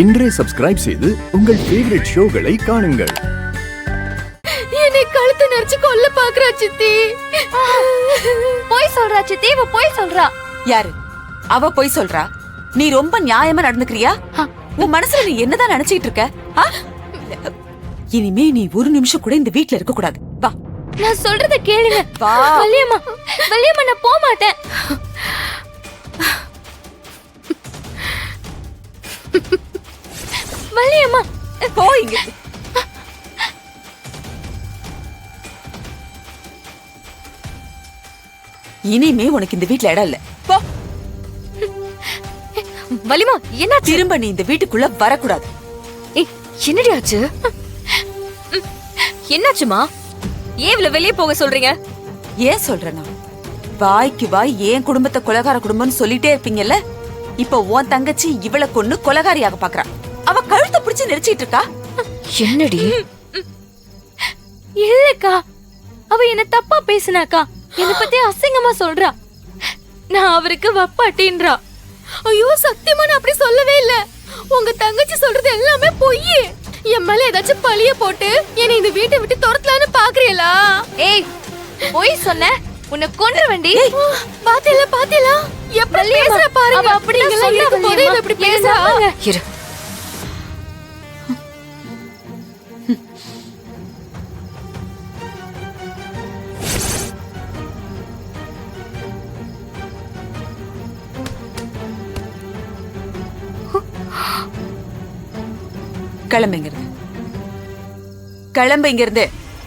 இன்றே சப்ஸ்கிரைப் செய்து உங்கள் ஃபேவரட் ஷோகளை காணுங்கள். என்னை கழுத்து நெரிச்சு கொல்ல பாக்குறா சித்தி. போய் சொல்றா சித்தி, இவ போய் சொல்றா. யாரு அவ போய் சொல்றா? நீ ரொம்ப நியாயமா நடந்துக்கிறியா? உன் மனசுல நீ என்னதான் நினைச்சிட்டு இருக்க? இனிமே நீ ஒரு நிமிஷம் கூட இந்த வீட்ல இருக்க கூடாது. வா, நான் சொல்றத கேளுங்க. வா. வள்ளியம்மா, வள்ளியம்மா, நான் போக மாட்டேன். வள்ளியம்மா, போ இங்க. இனிமே உனக்கு இந்த வீட்ல இடம் இல்ல. போ. வள்ளியம்மா, என்ன திரும்ப நீ இந்த வீட்டுக்குள்ள வரக்கூடாது. என்னடி ஆச்சு? என்னாச்சுமா? ஏன் இவ்வளவு வெளியே போக சொல்றீங்க? ஏன் சொல்றேன்னா, வாய்க்கு வாய் ஏன் குடும்பத்தை கொலகார குடும்பம்னு சொல்லிட்டே இருப்பீங்கல்ல. இப்ப உன் தங்கச்சி இவளை கொன்னு கொலகாரியாக பாக்குறா. அவ கழுத்தை பிடிச்சு நெரிச்சிட்டு இருக்கா. என்னடி? இல்லக்கா, அவ என்ன தப்பா பேசினாக்கா. என்ன பத்தி அசிங்கமா சொல்றா. நான் அவருக்கு வப்பாட்டின்றா. ஐயோ, சத்தியமா நான் அப்படி சொல்லவே இல்ல. உங்க தங்கச்சி சொல்றது எல்லாமே பொய். என் மேல ஏதாச்சும் பழிய போட்டு என்னை இந்த வீட்டை விட்டு துரத்தலான்னு பாக்குறீங்களா? ஏய், பொய் சொன்ன உன்னை கொன்று வேண்டி. பாத்தீங்களா, பாத்தீங்களா எப்படி பேசுற பாருங்க. அப்படி சொல்லும் போதே இப்படி பேசுறா. இரு, கிளம்புங்கிறது, கிளம்புங்கிறது.